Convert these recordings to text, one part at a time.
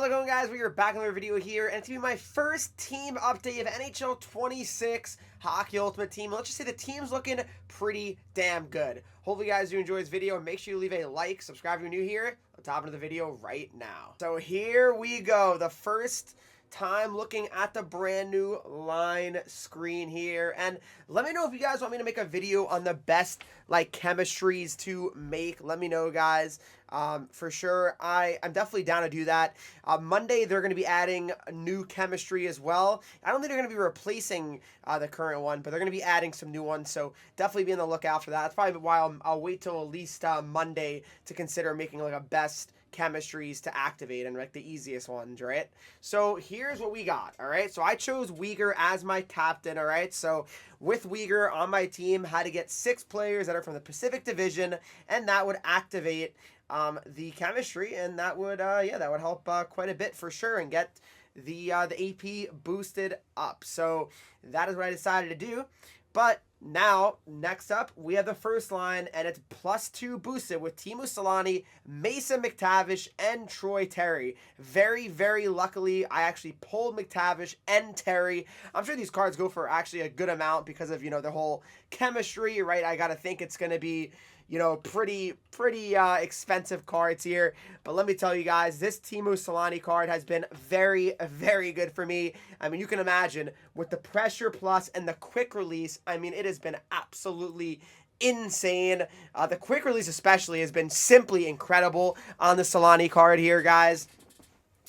it going, guys? We are back in another video here, and it's going to be my first team update of NHL 26 Hockey Ultimate Team. Let's just say the team's looking pretty damn good. Hopefully, you guys do enjoy this video, and make sure you leave a like, subscribe if you're new here. Let's hop into the video right now. So here we go. The first time looking at the brand new line screen here, and let me know if you guys want me to make a video on the best chemistries to make. Let me know, guys. For sure, I'm definitely down to do that. Monday they're going to be adding a new chemistry as well. I don't think they're going to be replacing the current one, but they're going to be adding some new ones, so definitely be on the lookout for that. That's probably why I'll wait till at least Monday to consider making a best chemistries to activate and the easiest ones, right? So here's what we got. All right, so I chose Uyghur as my captain. All right, so with Uyghur on my team, had to get 6 players that are from the Pacific Division, and that would activate the chemistry, and that would that would help quite a bit for sure, and get the AP boosted up. So that is what I decided to do. But now, next up, we have the first line, and it's +2 boosted with Teemu Selanne, Mason McTavish, and Troy Terry. Very, very luckily, I actually pulled McTavish and Terry. I'm sure these cards go for actually a good amount because of, the whole chemistry, right? I got to think it's going to be, pretty expensive cards here. But let me tell you guys, this Teemu Selanne card has been very, very good for me. I mean, you can imagine with the pressure plus and the quick release, I mean, it has been absolutely insane. The quick release especially has been simply incredible on the Selanne card here, guys.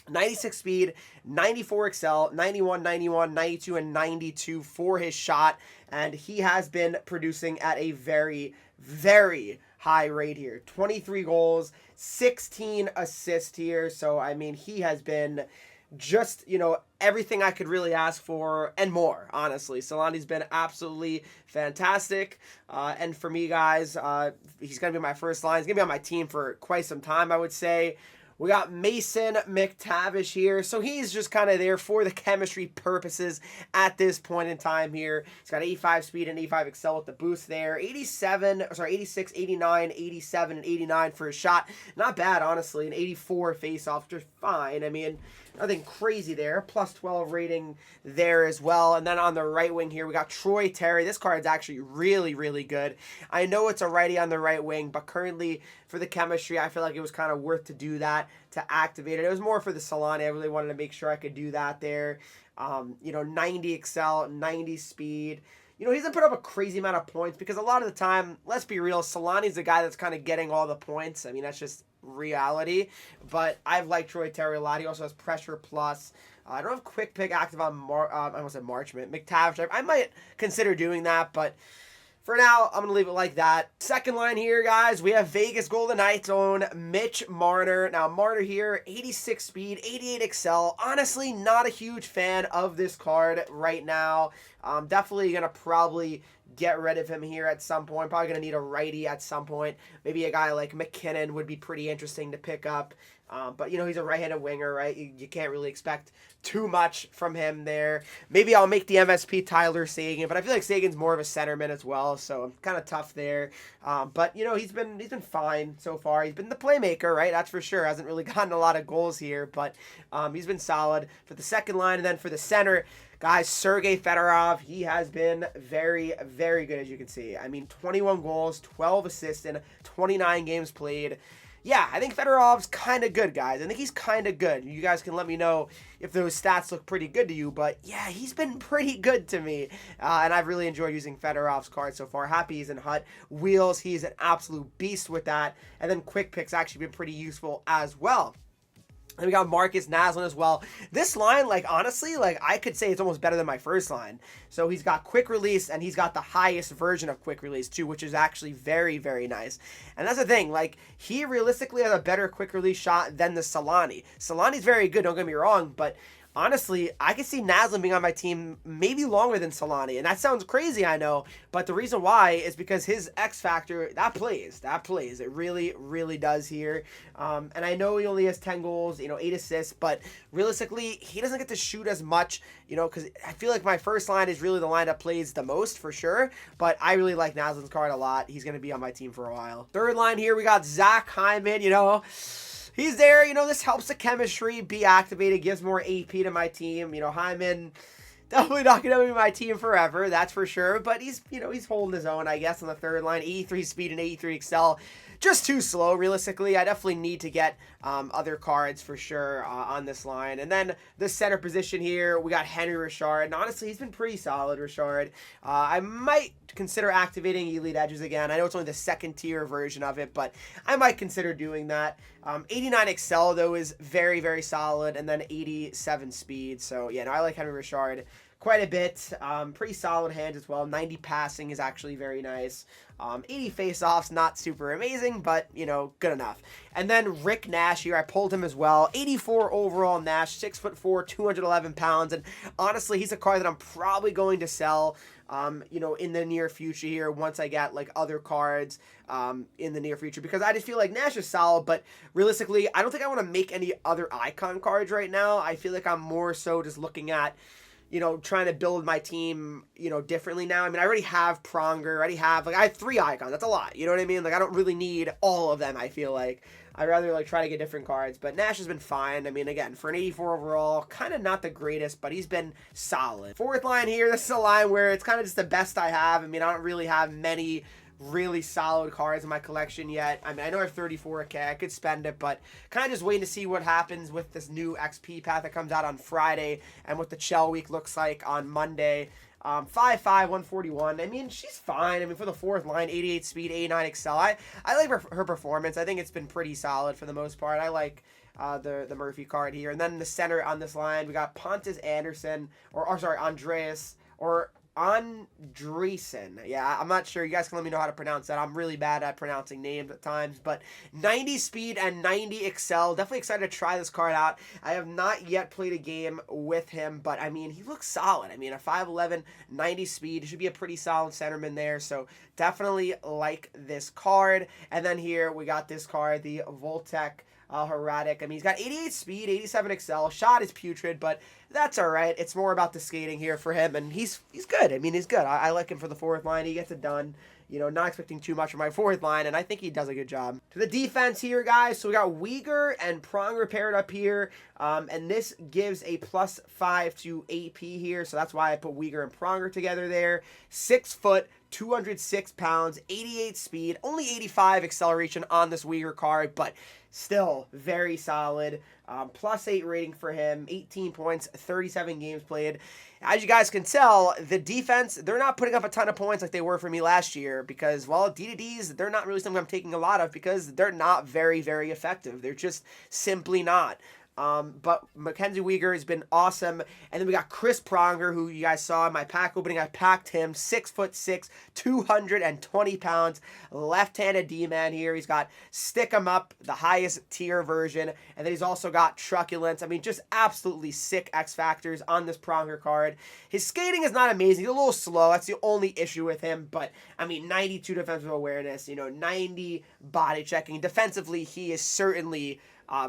96 speed, 94 excel, 91, 91, 92, and 92 for his shot. And he has been producing at a very, very high rate here. 23 goals, 16 assists here. So, I mean, he has been just, everything I could really ask for and more, honestly. Selanne's been absolutely fantastic. And for me, guys, he's going to be my first line. He's going to be on my team for quite some time, I would say. We got Mason McTavish here. So he's just kind of there for the chemistry purposes at this point in time here. He's got 85 speed and 85 excel with the boost there. 86, 89, 87, and 89 for his shot. Not bad, honestly. An 84 face-off, just fine. I mean, nothing crazy there. +12 rating there as well. And then on the right wing here, we got Troy Terry. This card's actually really, really good. I know it's a righty on the right wing, but currently for the chemistry, I feel like it was kind of worth to do that, to activate it. It was more for the Selanne. I really wanted to make sure I could do that there. 90 excel, 90 speed. He doesn't put up a crazy amount of points because a lot of the time, let's be real, Selanne's the guy that's kind of getting all the points. I mean, that's just reality. But I've liked Troy Terry a lot. He also has pressure plus. I don't have quick pick active on I almost said Marchment. McTavish, I might consider doing that, but for now, I'm going to leave it like that. Second line here, guys, we have Vegas Golden Knights' own Mitch Marner. Now, Marner here, 86 speed, 88 excel. Honestly, not a huge fan of this card right now. Definitely going to probably get rid of him here at some point. Probably going to need a righty at some point. Maybe a guy like McKinnon would be pretty interesting to pick up. But, he's a right-handed winger, right? You can't really expect too much from him there. Maybe I'll make the MSP Tyler Seguin, but I feel like Sagan's more of a centerman as well, so kind of tough there. But, he's been fine so far. He's been the playmaker, right? That's for sure. Hasn't really gotten a lot of goals here, but he's been solid for the second line. And then for the center, guys, Sergei Fedorov, he has been very, very good, as you can see. I mean, 21 goals, 12 assists in 29 games played. Yeah, I think Fedorov's kind of good, guys. I think he's kind of good. You guys can let me know if those stats look pretty good to you. But, yeah, he's been pretty good to me. And I've really enjoyed using Fedorov's card so far. Happy he's in Hut. Wheels, he's an absolute beast with that. And then Quick Pick's actually been pretty useful as well. Then we got Marcus Naslund as well. This line, honestly, I could say it's almost better than my first line. So he's got quick release, and he's got the highest version of quick release, too, which is actually very, very nice. And that's the thing. He realistically has a better quick release shot than the Selanne. Selanne's very good, don't get me wrong, but honestly, I could see Naslund being on my team maybe longer than Selanne. And that sounds crazy, I know. But the reason why is because his X factor, that plays. It really, really does here. And I know he only has 10 goals, 8 assists. But realistically, he doesn't get to shoot as much, because I feel like my first line is really the line that plays the most for sure. But I really like Naslund's card a lot. He's going to be on my team for a while. Third line here, we got Zach Hyman, he's there. You know, this helps the chemistry be activated, gives more AP to my team. You know, Hyman, definitely not going to be my team forever, that's for sure. But he's, you know, he's holding his own, I guess, on the third line. 83 speed and 83 excel. Just too slow, realistically. I definitely need to get other cards for sure on this line. And then the center position here, we got Henreek Richard. And honestly, he's been pretty solid, Richard. I might consider activating Elite Edges again. I know it's only the second tier version of it, but I might consider doing that. 89 Excel, though, is very, very solid. And then 87 speed. So, yeah, no, I like Henreek Richard quite a bit. Pretty solid hands as well. 90 passing is actually very nice. 80 face-offs, not super amazing, but, you know, good enough. And then Rick Nash here, I pulled him as well. 84 overall Nash, 6'4", 211 pounds. And honestly, he's a card that I'm probably going to sell, you know, in the near future here once I get, like, other cards in the near future. Because I just feel like Nash is solid, but realistically, I don't think I want to make any other icon cards right now. I feel like I'm more so just looking at, you know, trying to build my team, you know, differently now. I mean, I already have Pronger, I have 3 icons. That's a lot, you know what I mean? Like, I don't really need all of them, I feel like. I'd rather, like, try to get different cards. But Nash has been fine. I mean, again, for an 84 overall, kind of not the greatest, but he's been solid. Fourth line here, this is a line where it's kind of just the best I have. I mean, I don't really have many really solid cards in my collection yet. I mean, I know I have 34K. I could spend it, but kind of just waiting to see what happens with this new XP path that comes out on Friday and what the Chell week looks like on Monday. 5'5", 141. I mean, she's fine. I mean, for the fourth line, 88 speed, 89 excel. I like her performance. I think it's been pretty solid for the most part. I like the Murphy card here. And then in the center on this line, we got Pontus Anderson, or sorry, Andreas, or Andreessen. Yeah, I'm not sure. You guys can let me know how to pronounce that. I'm really bad at pronouncing names at times. But 90 speed and 90 excel. Definitely excited to try this card out. I have not yet played a game with him, but I mean, he looks solid. I mean, a 5'11", 90 speed. He should be a pretty solid centerman there. So definitely like this card. And then here we got this card, the Voltec Heradic. I mean, he's got 88 speed, 87 excel. Shot is putrid, but that's all right. It's more about the skating here for him, and he's good. I mean, he's good. I like him for the fourth line. He gets it done. You know, not expecting too much from my fourth line, and I think he does a good job. To the defense here, guys. So we got Uyghur and Pronger paired up here, and this gives a +5 to AP here, so that's why I put Uyghur and Pronger together there. 6 foot, 206 pounds, 88 speed, only 85 acceleration on this Uyghur card, but still very solid. +8 rating for him, 18 points, 37 games played. As you guys can tell, the defense, they're not putting up a ton of points like they were for me last year because, well, D2Ds, they're not really something I'm taking a lot of because they're not very, very effective. They're just simply not. But Mackenzie Uyghur has been awesome. And then we got Chris Pronger, who you guys saw in my pack opening. I packed him, 6'6", 220 pounds, left-handed D-man here. He's got Stick 'em Up, the highest tier version. And then he's also got Truculence. I mean, just absolutely sick X Factors on this Pronger card. His skating is not amazing. He's a little slow. That's the only issue with him. But, I mean, 92 defensive awareness, you know, 90 body checking. Defensively, he is certainly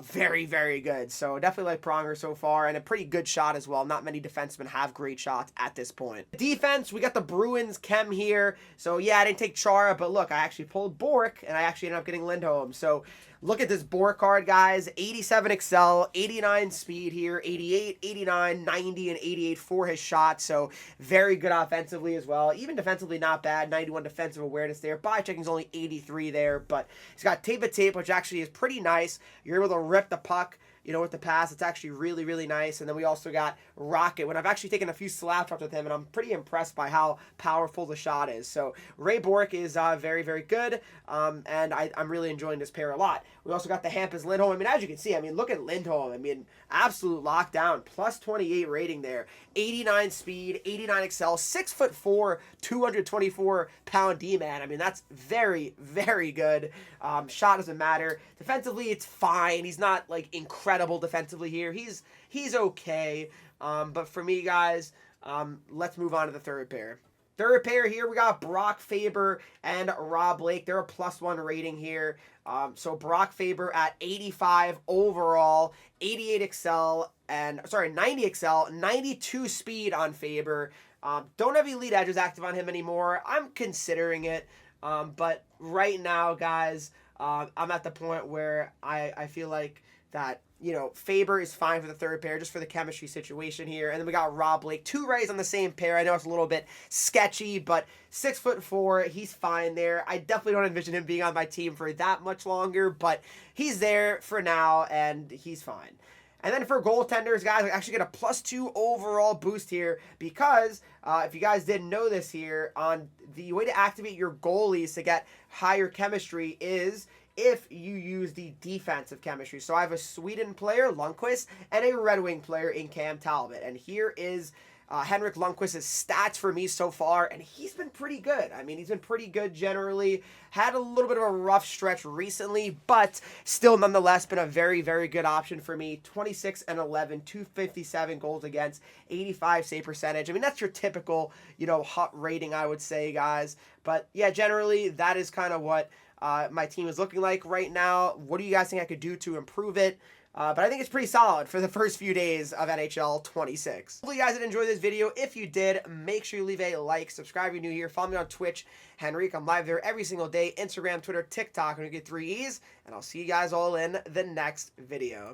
very, very good. So definitely like Pronger so far, and a pretty good shot as well. Not many defensemen have great shots at this point. Defense, we got the Bruins chem here. So yeah, I didn't take Chara, but look, I actually pulled Bork, and I actually ended up getting Lindholm. So look at this Bork card, guys. 87 excel, 89 speed here, 88, 89, 90, and 88 for his shot. So very good offensively as well. Even defensively, not bad. 91 defensive awareness there. Body checking is only 83 there, but he's got tape of tape, which actually is pretty nice. You're able to rip the puck, you know, with the pass. It's actually really, really nice. And then we also got Rocket, when I've actually taken a few slap shots with him, and I'm pretty impressed by how powerful the shot is. So Ray Bork is very, very good, and I'm really enjoying this pair a lot. We also got the Hampus Lindholm. I mean, as you can see, I mean, look at Lindholm. I mean, absolute lockdown, +28 rating there, 89 speed, 89 excel, 6'4", 224 pound D-man. I mean, that's very, very good. Shot doesn't matter. Defensively, it's fine. He's not like incredible defensively here. He's okay. But for me, guys, let's move on to the third pair. Third pair here, we got Brock Faber and Rob Blake. They're a +1 rating here. So Brock Faber at 85 overall, 88 excel, and sorry, 90 excel, 92 speed on Faber. Don't have Elite Edges active on him anymore. I'm considering it. But right now, guys, I'm at the point where I feel like that, you know, Faber is fine for the third pair just for the chemistry situation here. And then we got Rob Blake, 2 righties on the same pair. I know it's a little bit sketchy, but 6'4", he's fine there. I definitely don't envision him being on my team for that much longer, but he's there for now, and he's fine. And then for goaltenders, guys, we actually get a +2 overall boost here because if you guys didn't know this here, on the way to activate your goalies to get higher chemistry is if you use the defensive chemistry. So I have a Sweden player, Lundqvist, and a Red Wing player in Cam Talbot. And here is Henrik Lundqvist's stats for me so far, and he's been pretty good. I mean, he's been pretty good generally. Had a little bit of a rough stretch recently, but still nonetheless been a very, very good option for me. 26 and 11, 257 goals against, 85 save percentage. I mean, that's your typical, you know, hot rating, I would say, guys. But yeah, generally, that is kind of what my team is looking like right now. What do you guys think I could do to improve it? But I think it's pretty solid for the first few days of NHL 26. Hopefully you guys did enjoy this video. If you did, make sure you leave a like, subscribe if you're new here, follow me on Twitch, Henreek. I'm live there every single day, Instagram, Twitter, TikTok, and we get 3 E's, and I'll see you guys all in the next video.